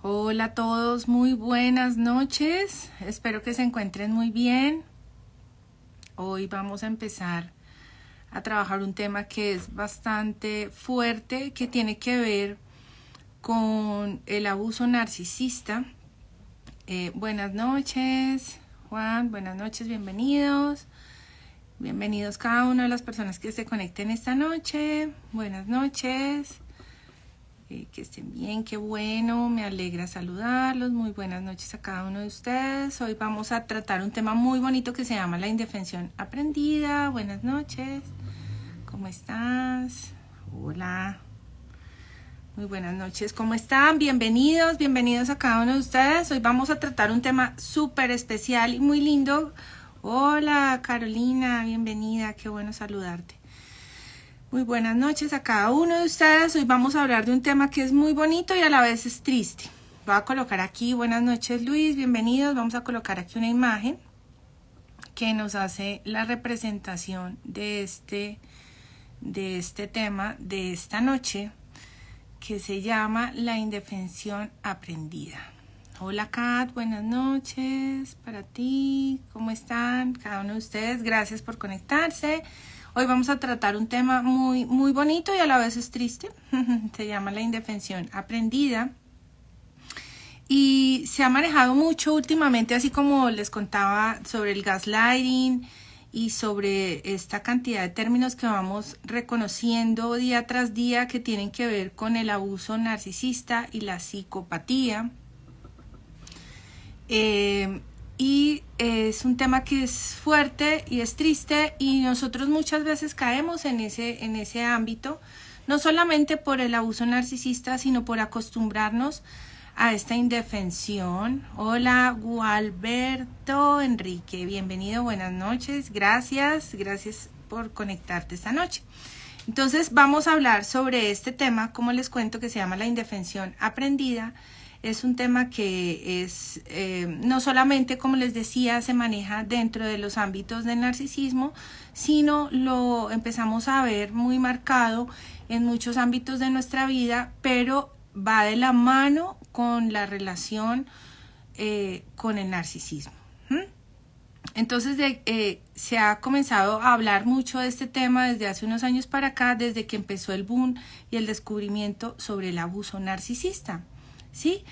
Hola a todos, muy buenas noches. Espero que se encuentren muy bien. Hoy vamos a empezar a trabajar un tema que es bastante fuerte, que tiene que ver con el abuso narcisista. Buenas noches, Juan, buenas noches, bienvenidos. Bienvenidos cada una de las personas que se conecten esta noche. Buenas noches. Que estén bien, qué bueno, me alegra saludarlos. Muy buenas noches a cada uno de ustedes. Hoy vamos a tratar un tema muy bonito que se llama la indefensión aprendida. Buenas noches, ¿cómo estás? Hola, muy buenas noches, ¿cómo están? Bienvenidos a cada uno de ustedes. Hoy vamos a tratar un tema súper especial y muy lindo. Hola Carolina, bienvenida, qué bueno saludarte. Muy buenas noches a cada uno de ustedes. Hoy vamos a hablar de un tema que es muy bonito y a la vez es triste. Voy a colocar aquí, buenas noches Luis, bienvenidos. Vamos a colocar aquí una imagen que nos hace la representación de este tema de esta noche, que se llama la indefensión aprendida. Hola Kat, buenas noches para ti. ¿Cómo están cada uno de ustedes? Gracias por conectarse. Hoy vamos a tratar un tema muy bonito y a la vez es triste. Se llama la indefensión aprendida. Y se ha manejado mucho últimamente, así como les contaba, sobre el gaslighting y sobre esta cantidad de términos que vamos reconociendo día tras día que tienen que ver con el abuso narcisista y la psicopatía. Y es un tema que es fuerte y es triste, y nosotros muchas veces caemos en ese ámbito, no solamente por el abuso narcisista, sino por acostumbrarnos a esta indefensión. Hola Gualberto Enrique, bienvenido, buenas noches, gracias por conectarte esta noche. Entonces vamos a hablar sobre este tema, como les cuento, que se llama la indefensión aprendida. Es un tema que es, no solamente, como les decía, se maneja dentro de los ámbitos del narcisismo, sino lo empezamos a ver muy marcado en muchos ámbitos de nuestra vida, pero va de la mano con la relación con el narcisismo. Entonces se ha comenzado a hablar mucho de este tema desde hace unos años para acá, desde que empezó el boom y el descubrimiento sobre el abuso narcisista. ¿Sí?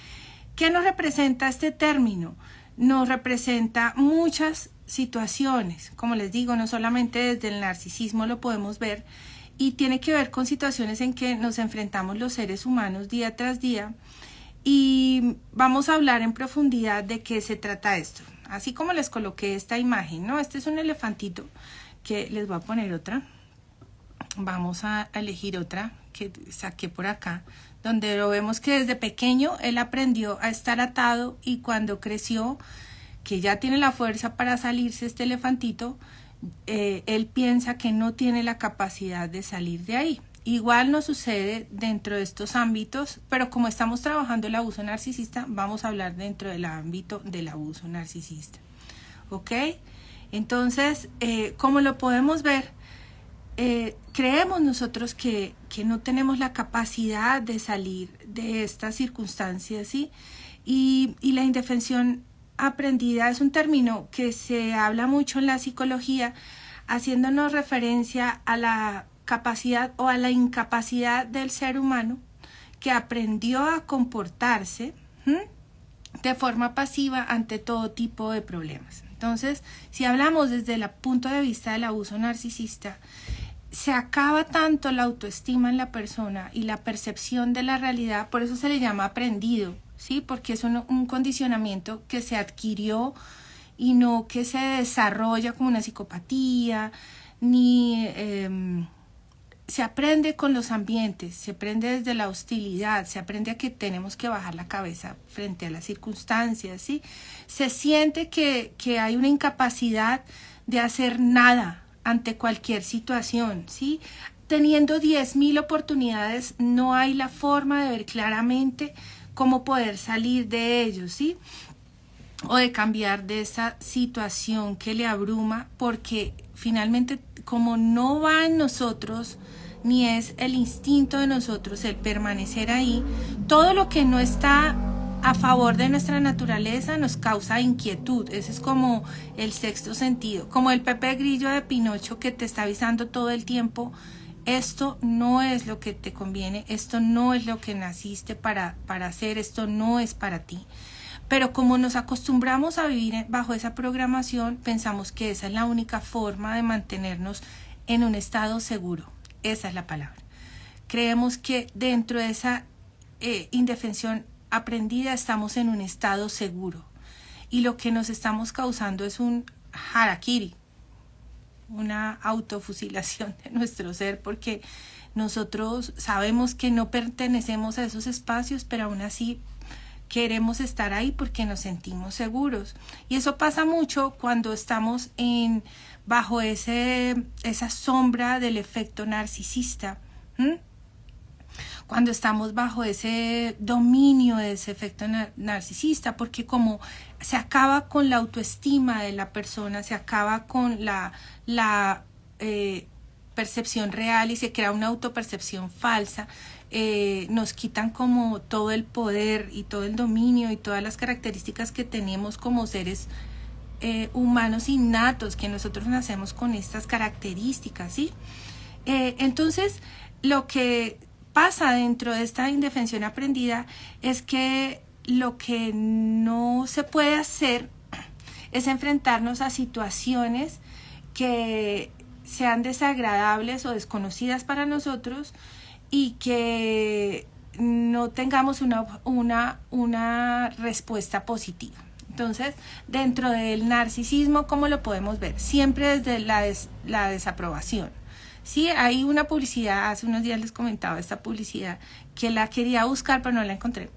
¿Qué nos representa este término? Nos representa muchas situaciones, como les digo, no solamente desde el narcisismo lo podemos ver, y tiene que ver con situaciones en que nos enfrentamos los seres humanos día tras día, y vamos a hablar en profundidad de qué se trata esto. Así como les coloqué esta imagen, ¿no? Este es un elefantito, que les voy a poner otra. Vamos a elegir otra que saqué por acá, donde lo vemos que desde pequeño él aprendió a estar atado, y cuando creció, que ya tiene la fuerza para salirse este elefantito, él piensa que no tiene la capacidad de salir de ahí. Igual nos sucede dentro de estos ámbitos, pero como estamos trabajando el abuso narcisista, vamos a hablar dentro del ámbito del abuso narcisista. ¿Ok? Entonces, como lo podemos ver, creemos nosotros que no tenemos la capacidad de salir de estas circunstancias, ¿sí? Y la indefensión aprendida es un término que se habla mucho en la psicología, haciéndonos referencia a la capacidad o a la incapacidad del ser humano que aprendió a comportarse de forma pasiva ante todo tipo de problemas. Entonces, si hablamos desde el punto de vista del abuso narcisista, se acaba tanto la autoestima en la persona y la percepción de la realidad, por eso se le llama aprendido, ¿sí? Porque es un condicionamiento que se adquirió y no que se desarrolla como una psicopatía, ni se aprende con los ambientes, se aprende desde la hostilidad, se aprende a que tenemos que bajar la cabeza frente a las circunstancias, ¿sí? Se siente que hay una incapacidad de hacer nada ante cualquier situación, ¿sí? Teniendo 10,000 oportunidades, no hay la forma de ver claramente cómo poder salir de ellos, ¿sí? O de cambiar de esa situación que le abruma, porque finalmente, como no va en nosotros, ni es el instinto de nosotros el permanecer ahí, todo lo que no está a favor de nuestra naturaleza nos causa inquietud. Ese es como el sexto sentido, como el Pepe Grillo de Pinocho que te está avisando todo el tiempo: esto no es lo que te conviene, esto no es lo que naciste para hacer, esto no es para ti. Pero como nos acostumbramos a vivir bajo esa programación, pensamos que esa es la única forma de mantenernos en un estado seguro. Esa es la palabra. Creemos que dentro de esa indefensión aprendida estamos en un estado seguro. Y lo que nos estamos causando es un harakiri, una autofusilación de nuestro ser, porque nosotros sabemos que no pertenecemos a esos espacios, pero aún así queremos estar ahí porque nos sentimos seguros. Y eso pasa mucho cuando estamos bajo esa sombra del efecto narcisista. Cuando estamos bajo ese dominio de ese efecto narcisista, porque como se acaba con la autoestima de la persona, se acaba con la percepción real y se crea una autopercepción falsa, nos quitan como todo el poder y todo el dominio y todas las características que tenemos como seres humanos innatos, que nosotros nacemos con estas características, ¿sí? Entonces, lo que pasa dentro de esta indefensión aprendida es que lo que no se puede hacer es enfrentarnos a situaciones que sean desagradables o desconocidas para nosotros y que no tengamos una respuesta positiva. Entonces, dentro del narcisismo, ¿cómo lo podemos ver? Siempre desde la desaprobación. Sí, hay una publicidad, hace unos días les comentaba esta publicidad, que la quería buscar pero no la encontré,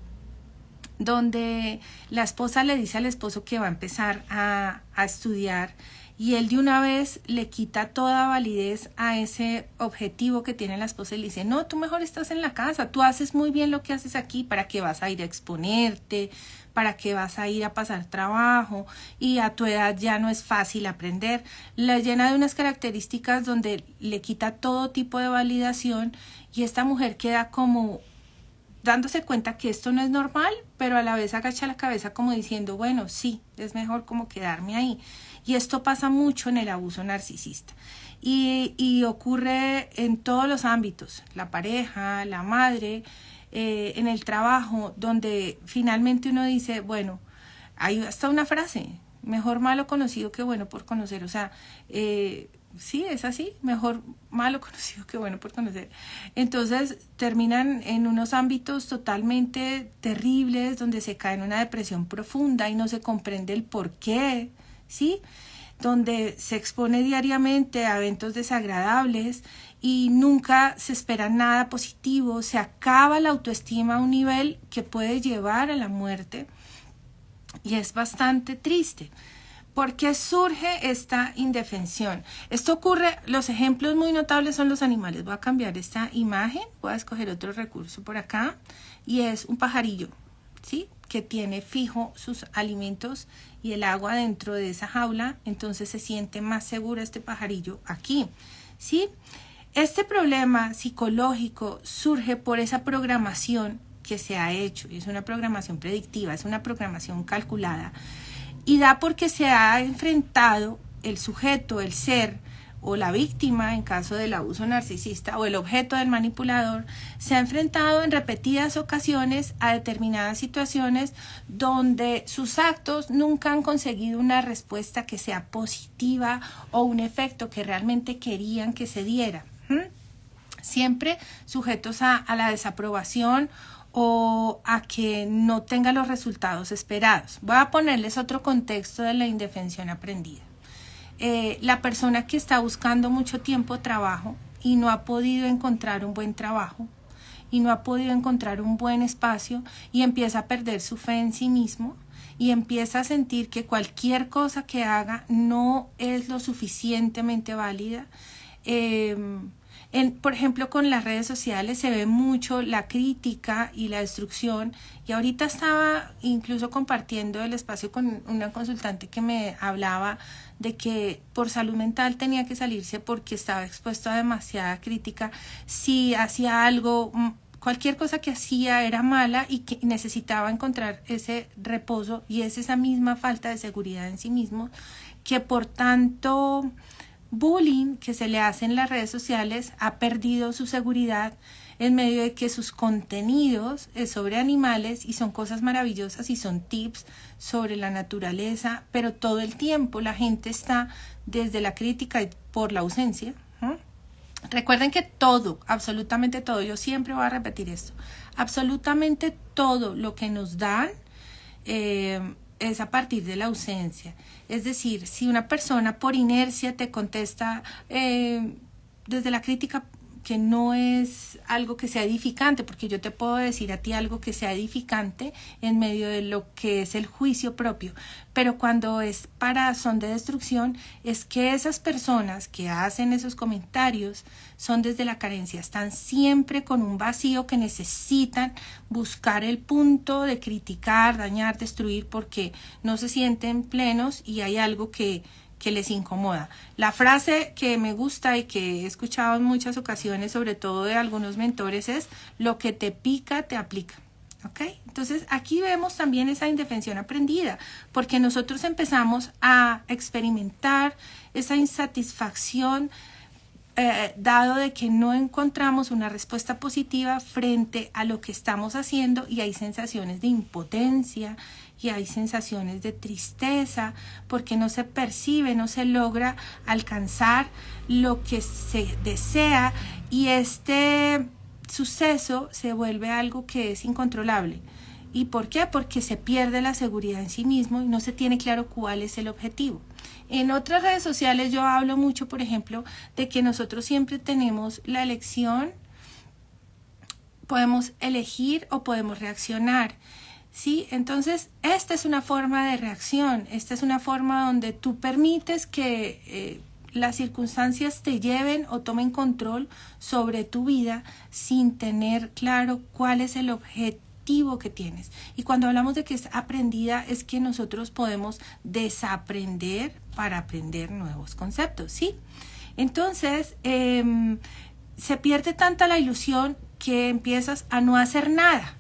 donde la esposa le dice al esposo que va a empezar a estudiar y él de una vez le quita toda validez a ese objetivo que tiene la esposa y le dice: no, tú mejor estás en la casa, tú haces muy bien lo que haces aquí, ¿para qué vas a ir a exponerte? ¿Para qué vas a ir a pasar trabajo? Y a tu edad ya no es fácil aprender. La llena de unas características donde le quita todo tipo de validación y esta mujer queda como dándose cuenta que esto no es normal, pero a la vez agacha la cabeza como diciendo: bueno, sí, es mejor como quedarme ahí. Y esto pasa mucho en el abuso narcisista. Y ocurre en todos los ámbitos: la pareja, la madre, en el trabajo, donde finalmente uno dice: bueno, hay hasta una frase: mejor malo conocido que bueno por conocer. O sea, sí, es así, mejor malo conocido que bueno por conocer. Entonces terminan en unos ámbitos totalmente terribles, donde se cae en una depresión profunda y no se comprende el por qué, ¿sí? Donde se expone diariamente a eventos desagradables y nunca se espera nada positivo, se acaba la autoestima a un nivel que puede llevar a la muerte y es bastante triste. ¿Por qué surge esta indefensión? Esto ocurre, los ejemplos muy notables son los animales. Voy a cambiar esta imagen, voy a escoger otro recurso por acá y es un pajarillo, ¿sí? Que tiene fijo sus alimentos y el agua dentro de esa jaula, entonces se siente más seguro este pajarillo aquí, ¿sí? Este problema psicológico surge por esa programación que se ha hecho, y es una programación predictiva, es una programación calculada, y da porque se ha enfrentado el sujeto, el ser, o la víctima en caso del abuso narcisista o el objeto del manipulador, se ha enfrentado en repetidas ocasiones a determinadas situaciones donde sus actos nunca han conseguido una respuesta que sea positiva o un efecto que realmente querían que se diera. Siempre sujetos a la desaprobación o a que no tenga los resultados esperados. Voy a ponerles otro contexto de la indefensión aprendida. La persona que está buscando mucho tiempo trabajo y no ha podido encontrar un buen trabajo y no ha podido encontrar un buen espacio y empieza a perder su fe en sí mismo y empieza a sentir que cualquier cosa que haga no es lo suficientemente válida. Por ejemplo, con las redes sociales se ve mucho la crítica y la destrucción, y ahorita estaba incluso compartiendo el espacio con una consultante que me hablaba de que por salud mental tenía que salirse porque estaba expuesto a demasiada crítica si hacía algo cualquier cosa que hacía era mala y que necesitaba encontrar ese reposo, y es esa misma falta de seguridad en sí mismo que por tanto bullying que se le hace en las redes sociales ha perdido su seguridad en medio de que sus contenidos es sobre animales y son cosas maravillosas y son tips sobre la naturaleza, pero todo el tiempo la gente está desde la crítica y por la ausencia. Recuerden que todo, absolutamente todo, yo siempre voy a repetir esto, absolutamente todo lo que nos dan es a partir de la ausencia. Es decir, si una persona por inercia te contesta desde la crítica, que no es algo que sea edificante, porque yo te puedo decir a ti algo que sea edificante en medio de lo que es el juicio propio, pero cuando es para son de destrucción, es que esas personas que hacen esos comentarios son desde la carencia, están siempre con un vacío que necesitan buscar el punto de criticar, dañar, destruir, porque no se sienten plenos y hay algo que les incomoda. La frase que me gusta y que he escuchado en muchas ocasiones, sobre todo de algunos mentores, es: lo que te pica, te aplica. ¿Ok? Entonces aquí vemos también esa indefensión aprendida, porque nosotros empezamos a experimentar esa insatisfacción dado de que no encontramos una respuesta positiva frente a lo que estamos haciendo, y hay sensaciones de impotencia y hay sensaciones de tristeza porque no se percibe, no se logra alcanzar lo que se desea, y este suceso se vuelve algo que es incontrolable. ¿Y por qué? Porque se pierde la seguridad en sí mismo y no se tiene claro cuál es el objetivo. En otras redes sociales yo hablo mucho, por ejemplo, de que nosotros siempre tenemos la elección, podemos elegir o podemos reaccionar, ¿sí? Entonces, esta es una forma de reacción, esta es una forma donde tú permites que las circunstancias te lleven o tomen control sobre tu vida sin tener claro cuál es el objetivo que tienes. Y cuando hablamos de que es aprendida, es que nosotros podemos desaprender para aprender nuevos conceptos, ¿sí? Entonces, se pierde tanta la ilusión que empiezas a no hacer nada,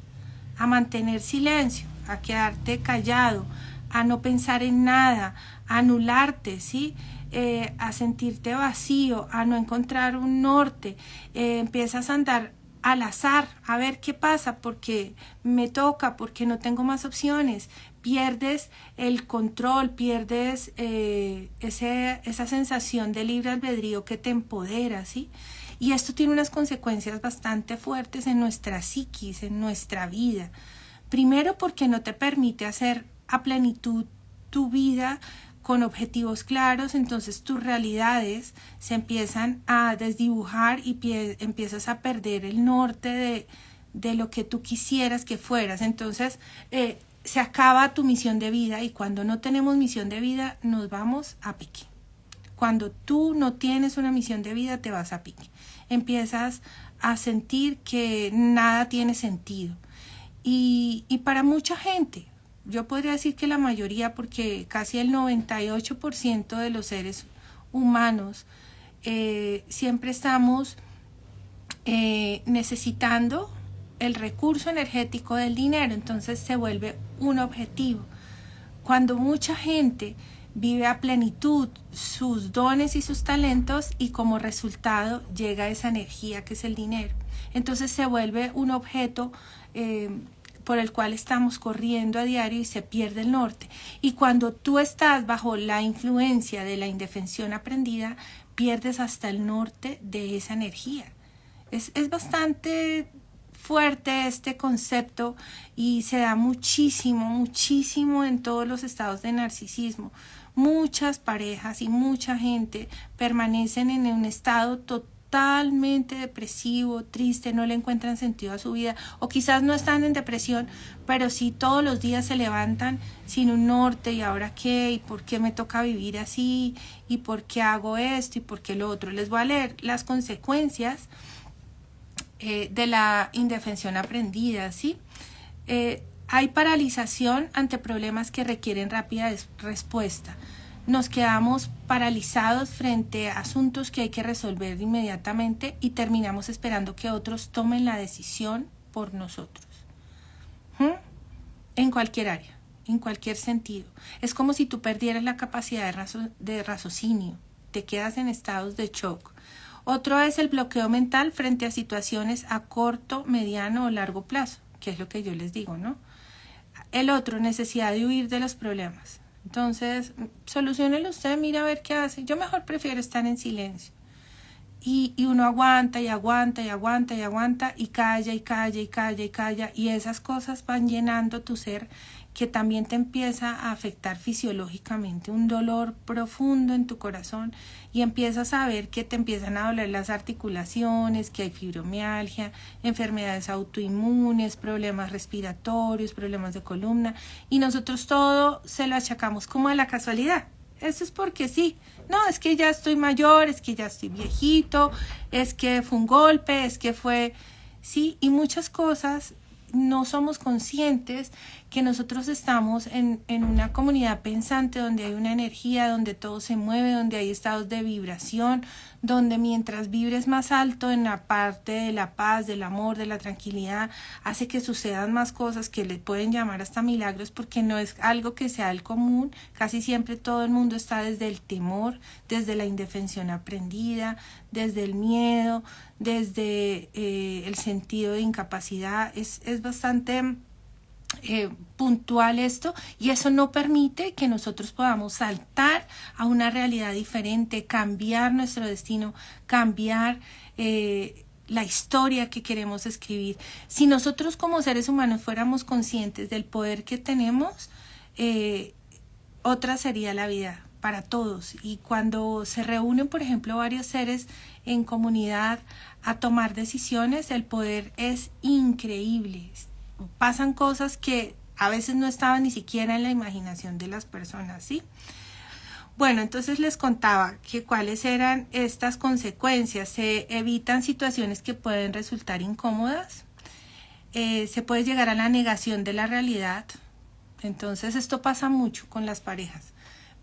a mantener silencio, a quedarte callado, a no pensar en nada, a anularte, ¿sí? A sentirte vacío, a no encontrar un norte, empiezas a andar al azar, a ver qué pasa, porque me toca, porque no tengo más opciones, pierdes el control, pierdes esa sensación de libre albedrío que te empodera, ¿sí? Y esto tiene unas consecuencias bastante fuertes en nuestra psiquis, en nuestra vida. Primero, porque no te permite hacer a plenitud tu vida con objetivos claros, entonces tus realidades se empiezan a desdibujar y empiezas a perder el norte de lo que tú quisieras que fueras. Entonces se acaba tu misión de vida, y cuando no tenemos misión de vida nos vamos a pique. Cuando tú no tienes una misión de vida te vas a pique. Empiezas a sentir que nada tiene sentido. Y para mucha gente, yo podría decir que la mayoría, porque casi el 98% de los seres humanos siempre estamos necesitando el recurso energético del dinero, entonces se vuelve un objetivo. Cuando mucha gente vive a plenitud sus dones y sus talentos, y como resultado llega esa energía que es el dinero, entonces se vuelve un objeto por el cual estamos corriendo a diario y se pierde el norte. Y cuando tú estás bajo la influencia de la indefensión aprendida, pierdes hasta el norte de esa energía. Es bastante fuerte este concepto y se da muchísimo en todos los estados de narcisismo. Muchas parejas y mucha gente permanecen en un estado totalmente depresivo, triste, no le encuentran sentido a su vida, o quizás no están en depresión, pero sí todos los días se levantan sin un norte. ¿Y ahora qué? ¿Y por qué me toca vivir así? ¿Y por qué hago esto? ¿Y por qué lo otro? Les voy a leer las consecuencias de la indefensión aprendida, ¿sí? Hay paralización ante problemas que requieren rápida respuesta. nos quedamos paralizados frente a asuntos que hay que resolver inmediatamente y terminamos esperando que otros tomen la decisión por nosotros. En cualquier área, en cualquier sentido. Es como si tú perdieras la capacidad de raciocinio, te quedas en estados de shock. Otro es el bloqueo mental frente a situaciones a corto, mediano o largo plazo, que es lo que yo les digo, ¿no? El otro, necesidad de huir de los problemas. Entonces, soluciónelo usted, mira a ver qué hace. Yo mejor prefiero estar en silencio. Y uno aguanta y aguanta y aguanta y aguanta y calla y calla y calla y calla, y esas cosas van llenando tu ser, que también te empieza a afectar fisiológicamente, un dolor profundo en tu corazón, y empiezas a ver que te empiezan a doler las articulaciones, que hay fibromialgia, enfermedades autoinmunes, problemas respiratorios, problemas de columna, y nosotros todo se lo achacamos como a la casualidad. Eso es porque sí. No, es que ya estoy mayor, es que ya estoy viejito, es que fue un golpe, es que fue... Sí, y muchas cosas no somos conscientes que nosotros estamos en una comunidad pensante donde hay una energía, donde todo se mueve, donde hay estados de vibración, donde mientras vibres más alto en la parte de la paz, del amor, de la tranquilidad, hace que sucedan más cosas que le pueden llamar hasta milagros, porque no es algo que sea el común. Casi siempre todo el mundo está desde el temor, desde la indefensión aprendida, desde el miedo, desde el sentido de incapacidad. Es bastante puntual esto, y eso no permite que nosotros podamos saltar a una realidad diferente, cambiar nuestro destino, cambiar la historia que queremos escribir. Si nosotros como seres humanos fuéramos conscientes del poder que tenemos, otra sería la vida para todos. Y cuando se reúnen, por ejemplo, varios seres en comunidad a tomar decisiones, el poder es increíble. Pasan cosas que a veces no estaban ni siquiera en la imaginación de las personas, ¿sí? Bueno, entonces les contaba que cuáles eran estas consecuencias. Se evitan situaciones que pueden resultar incómodas. Se puede llegar a la negación de la realidad. Entonces esto pasa mucho con las parejas.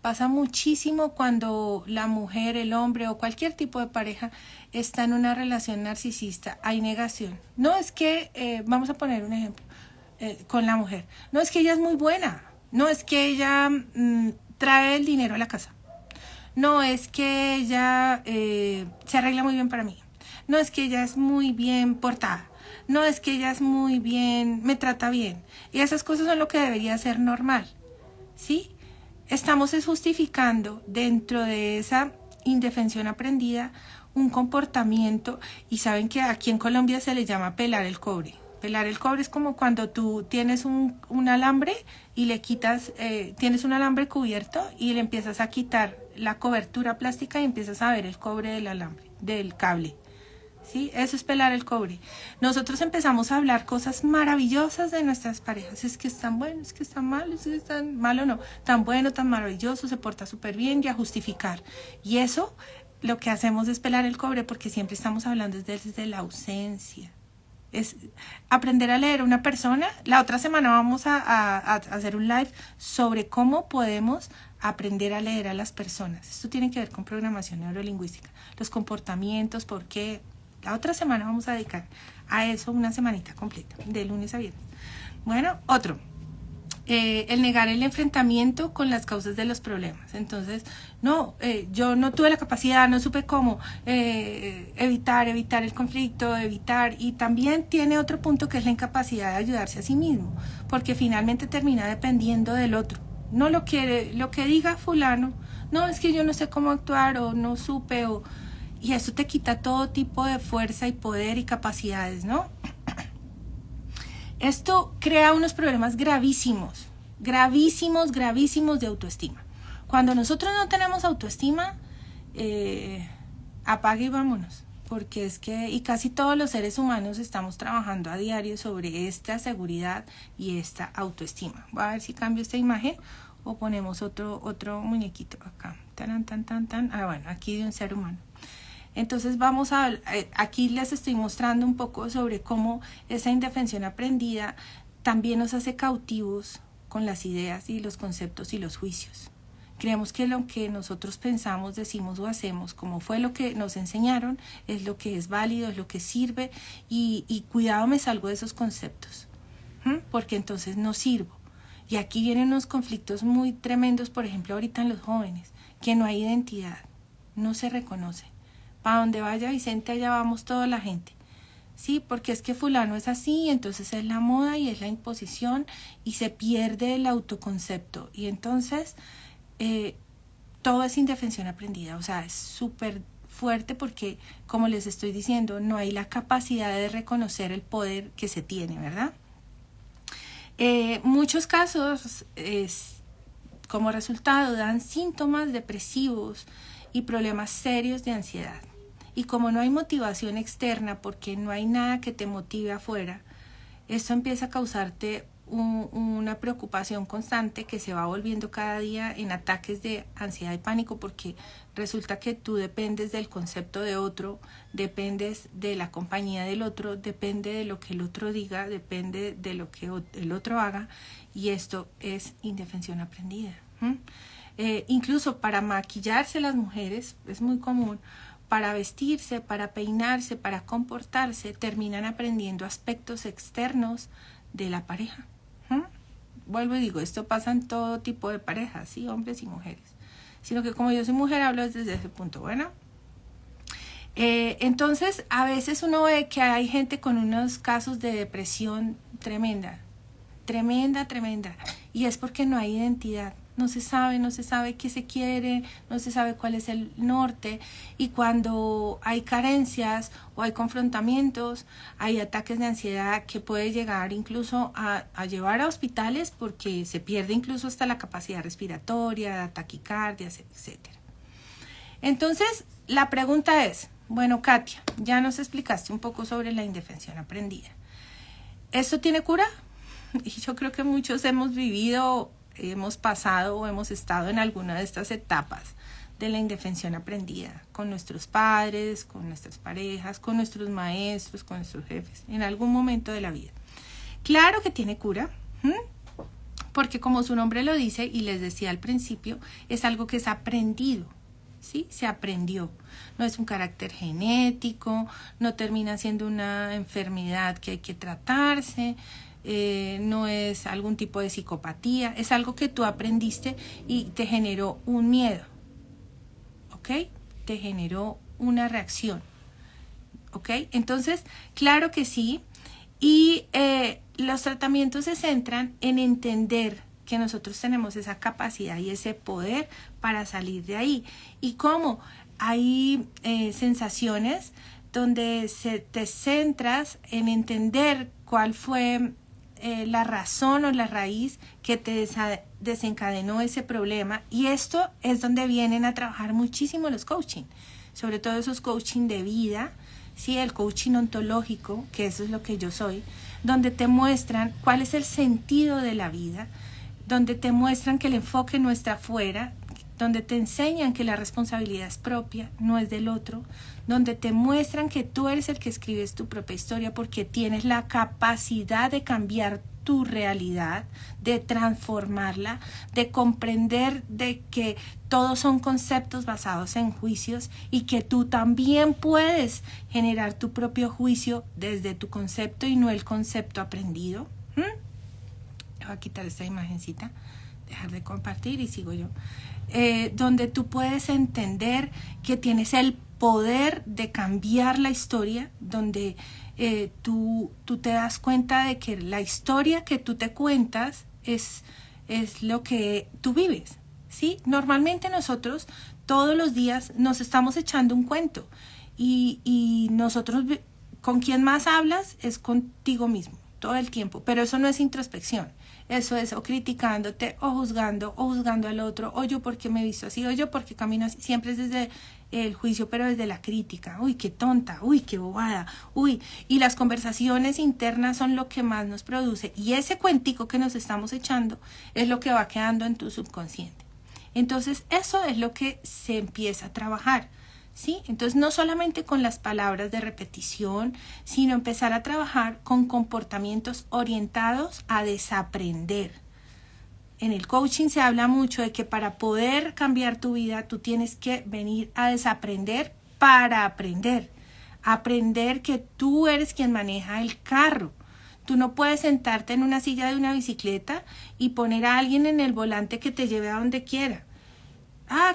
Pasa muchísimo cuando la mujer, el hombre o cualquier tipo de pareja está en una relación narcisista. Hay negación. No es que, vamos a poner un ejemplo con la mujer. No es que ella es muy buena. No es que ella trae el dinero a la casa. No es que ella se arregla muy bien para mí. No es que ella es muy bien portada. No es que ella es muy bien, me trata bien. Y esas cosas son lo que debería ser normal, ¿sí? Estamos justificando dentro de esa indefensión aprendida un comportamiento, y saben que aquí en Colombia se le llama pelar el cobre. Pelar el cobre es como cuando tú tienes un alambre y le quitas, tienes un alambre cubierto y le empiezas a quitar la cobertura plástica y empiezas a ver el cobre del alambre, del cable. ¿Sí? Eso es pelar el cobre. Nosotros empezamos a hablar cosas maravillosas de nuestras parejas. Es que es tan bueno, es que es tan malo, es que es tan malo, no. Tan bueno, tan maravilloso, se porta súper bien, y a justificar. Y eso lo que hacemos es pelar el cobre, porque siempre estamos hablando desde la ausencia. Es aprender a leer a una persona. La otra semana vamos a hacer un live sobre cómo podemos aprender a leer a las personas. Esto tiene que ver con programación neurolingüística. Los comportamientos, por qué. La otra semana vamos a dedicar a eso una semanita completa, de lunes a viernes. Bueno, otro. El negar el enfrentamiento con las causas de los problemas. Entonces, no, yo no tuve la capacidad, no supe cómo evitar el conflicto, y también tiene otro punto, que es la incapacidad de ayudarse a sí mismo, porque finalmente termina dependiendo del otro. No lo quiere, lo que diga fulano, no, es que yo no sé cómo actuar, o no supe, y eso te quita todo tipo de fuerza y poder y capacidades, ¿no? Esto crea unos problemas gravísimos de autoestima. Cuando nosotros no tenemos autoestima, apague y vámonos. Porque es que, y casi todos los seres humanos estamos trabajando a diario sobre esta seguridad y esta autoestima. Voy a ver si cambio esta imagen o ponemos otro muñequito acá. Bueno, aquí de un ser humano. Entonces vamos aquí les estoy mostrando un poco sobre cómo esa indefensión aprendida también nos hace cautivos con las ideas y los conceptos y los juicios. Creemos que lo que nosotros pensamos, decimos o hacemos, como fue lo que nos enseñaron, es lo que es válido, es lo que sirve, y cuidado me salgo de esos conceptos, porque entonces no sirvo. Y aquí vienen unos conflictos muy tremendos, por ejemplo, ahorita en los jóvenes, que no hay identidad, no se reconoce. Para donde vaya Vicente, allá vamos toda la gente. Sí, porque es que fulano es así, entonces es la moda y es la imposición y se pierde el autoconcepto. Y entonces todo es indefensión aprendida, o sea, es súper fuerte porque, como les estoy diciendo, no hay la capacidad de reconocer el poder que se tiene, ¿verdad? Muchos casos como resultado dan síntomas depresivos y problemas serios de ansiedad. Y como no hay motivación externa, porque no hay nada que te motive afuera, esto empieza a causarte una preocupación constante que se va volviendo cada día en ataques de ansiedad y pánico, porque resulta que tú dependes del concepto de otro, dependes de la compañía del otro, depende de lo que el otro diga, depende de lo que el otro haga, y esto es indefensión aprendida. Incluso para maquillarse las mujeres es muy común. Para vestirse, para peinarse, para comportarse, terminan aprendiendo aspectos externos de la pareja. Vuelvo y digo, esto pasa en todo tipo de parejas, ¿sí? Hombres y mujeres. Sino que como yo soy mujer, hablo desde ese punto, ¿bueno? Entonces, a veces uno ve que hay gente con unos casos de depresión tremenda. Y es porque no hay identidad. No se sabe qué se quiere, no se sabe cuál es el norte, y cuando hay carencias o hay confrontamientos, hay ataques de ansiedad que puede llegar incluso a llevar a hospitales, porque se pierde incluso hasta la capacidad respiratoria, taquicardias, etc. Entonces, la pregunta es, bueno, Katia, ya nos explicaste un poco sobre la indefensión aprendida. ¿Esto tiene cura? Y yo creo que muchos hemos vivido, hemos pasado o hemos estado en alguna de estas etapas de la indefensión aprendida, con nuestros padres, con nuestras parejas, con nuestros maestros, con nuestros jefes, en algún momento de la vida. Claro que tiene cura, porque como su nombre lo dice y les decía al principio, es algo que es aprendido, ¿sí? Se aprendió. No es un carácter genético, no termina siendo una enfermedad que hay que tratarse, no es algún tipo de psicopatía, es algo que tú aprendiste y te generó un miedo, ¿ok? Te generó una reacción, ¿ok? Entonces, claro que sí, y los tratamientos se centran en entender que nosotros tenemos esa capacidad y ese poder para salir de ahí. ¿Y cómo? Hay sensaciones donde te centras en entender cuál fue la razón o la raíz que te desencadenó ese problema, y esto es donde vienen a trabajar muchísimo los coaching, sobre todo esos coaching de vida, ¿sí? El coaching ontológico, que eso es lo que yo soy, donde te muestran cuál es el sentido de la vida, donde te muestran que el enfoque no está afuera, donde te enseñan que la responsabilidad es propia, no es del otro, donde te muestran que tú eres el que escribes tu propia historia porque tienes la capacidad de cambiar tu realidad, de transformarla, de comprender de que todos son conceptos basados en juicios y que tú también puedes generar tu propio juicio desde tu concepto y no el concepto aprendido. Voy a quitar esta imagencita, dejar de compartir y sigo yo. Donde tú puedes entender que tienes el poder de cambiar la historia, donde tú te das cuenta de que la historia que tú te cuentas es lo que tú vives, ¿sí? Normalmente nosotros todos los días nos estamos echando un cuento y nosotros, con quien más hablas es contigo mismo todo el tiempo, pero eso no es introspección. Eso es o criticándote o juzgando al otro, o yo porque me he visto así, o yo porque camino así. Siempre es desde el juicio, pero desde la crítica. Uy, qué tonta, uy, qué bobada, uy. Y las conversaciones internas son lo que más nos produce. Y ese cuentico que nos estamos echando es lo que va quedando en tu subconsciente. Entonces, eso es lo que se empieza a trabajar, ¿sí? Entonces, no solamente con las palabras de repetición, sino empezar a trabajar con comportamientos orientados a desaprender. En el coaching se habla mucho de que para poder cambiar tu vida, tú tienes que venir a desaprender para aprender. Aprender que tú eres quien maneja el carro. Tú no puedes sentarte en una silla de una bicicleta y poner a alguien en el volante que te lleve a donde quiera.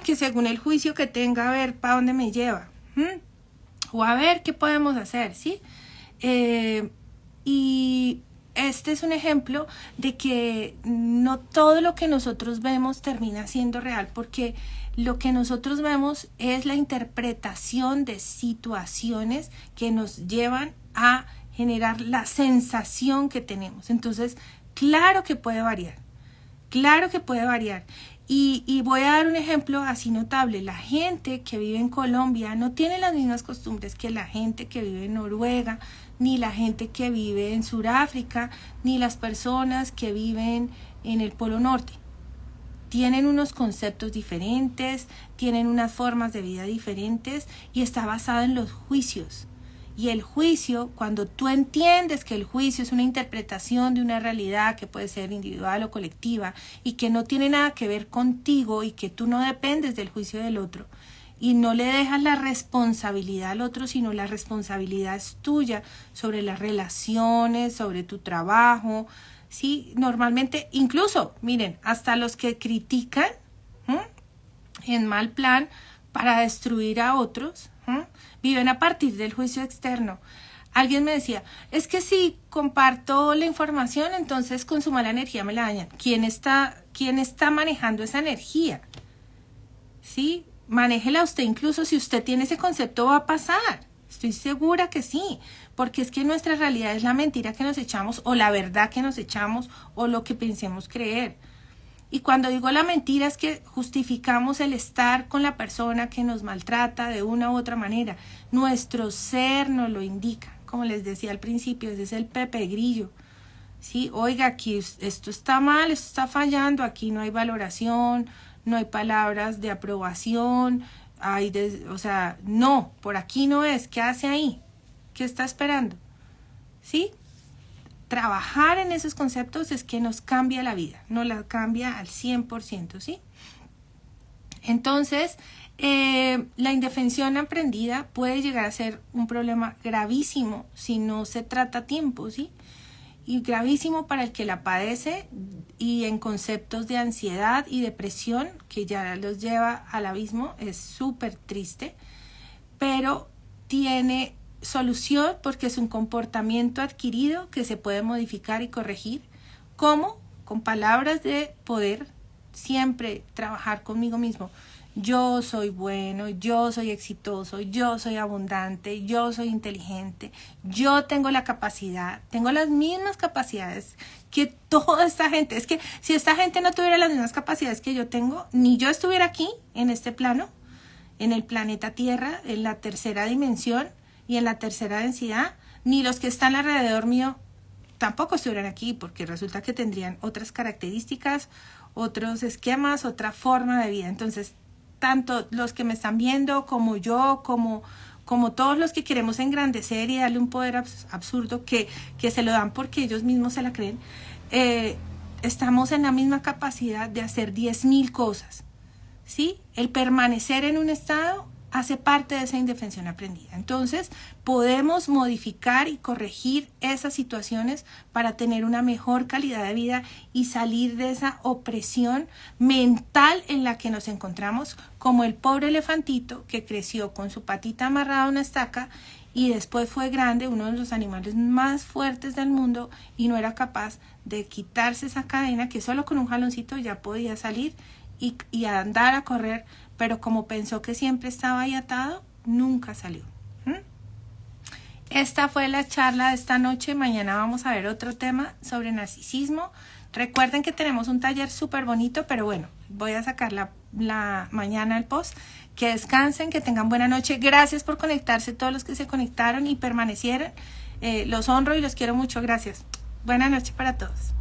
Que según el juicio que tenga, a ver para dónde me lleva. O a ver qué podemos hacer, ¿sí? Y este es un ejemplo de que no todo lo que nosotros vemos termina siendo real, porque lo que nosotros vemos es la interpretación de situaciones que nos llevan a generar la sensación que tenemos. Entonces, claro que puede variar. Claro que puede variar. Y voy a dar un ejemplo así notable. La gente que vive en Colombia no tiene las mismas costumbres que la gente que vive en Noruega, ni la gente que vive en Sudáfrica, ni las personas que viven en el Polo Norte. Tienen unos conceptos diferentes, tienen unas formas de vida diferentes y está basado en los juicios. Y el juicio, cuando tú entiendes que el juicio es una interpretación de una realidad que puede ser individual o colectiva y que no tiene nada que ver contigo y que tú no dependes del juicio del otro y no le dejas la responsabilidad al otro, sino la responsabilidad es tuya sobre las relaciones, sobre tu trabajo, ¿sí? Normalmente, incluso, miren, hasta los que critican en mal plan para destruir a otros, viven a partir del juicio externo. Alguien me decía, es que si comparto la información, entonces con su mala energía me la dañan. ¿Quién está manejando esa energía? ¿Sí? Manéjela usted, incluso si usted tiene ese concepto va a pasar. Estoy segura que sí, porque es que nuestra realidad es la mentira que nos echamos o la verdad que nos echamos o lo que pensemos creer. Y cuando digo la mentira es que justificamos el estar con la persona que nos maltrata de una u otra manera. Nuestro ser nos lo indica. Como les decía al principio, ese es el Pepe Grillo. ¿Sí? Oiga, aquí esto está mal, esto está fallando, aquí no hay valoración, no hay palabras de aprobación, no, por aquí no es. ¿Qué hace ahí? ¿Qué está esperando? ¿Sí? Trabajar en esos conceptos es que nos cambia la vida, nos la cambia al 100%, ¿sí? Entonces, la indefensión aprendida puede llegar a ser un problema gravísimo si no se trata a tiempo, ¿sí? Y gravísimo para el que la padece y en conceptos de ansiedad y depresión que ya los lleva al abismo, es súper triste, pero tiene solución porque es un comportamiento adquirido que se puede modificar y corregir. ¿Cómo? Con palabras de poder, siempre trabajar conmigo mismo. Yo soy bueno, yo soy exitoso, yo soy abundante, yo soy inteligente, yo tengo la capacidad, tengo las mismas capacidades que toda esta gente. Es que si esta gente no tuviera las mismas capacidades que yo tengo, ni yo estuviera aquí en este plano, en el planeta Tierra, en la tercera dimensión, y en la tercera densidad, ni los que están alrededor mío tampoco estuvieran aquí, porque resulta que tendrían otras características, otros esquemas, otra forma de vida. Entonces, tanto los que me están viendo como yo, como todos los que queremos engrandecer y darle un poder absurdo que se lo dan porque ellos mismos se la creen, estamos en la misma capacidad de hacer 10,000 cosas, ¿sí? El permanecer en un estado hace parte de esa indefensión aprendida. Entonces, podemos modificar y corregir esas situaciones para tener una mejor calidad de vida y salir de esa opresión mental en la que nos encontramos, como el pobre elefantito que creció con su patita amarrada a una estaca y después fue grande, uno de los animales más fuertes del mundo, y no era capaz de quitarse esa cadena que solo con un jaloncito ya podía salir y andar a correr, pero como pensó que siempre estaba ahí atado, nunca salió. Esta fue la charla de esta noche. Mañana vamos a ver otro tema sobre narcisismo. Recuerden que tenemos un taller súper bonito, pero bueno, voy a sacar la mañana el post. Que descansen, que tengan buena noche. Gracias por conectarse, todos los que se conectaron y permanecieron. Los honro y los quiero mucho. Gracias. Buena noche para todos.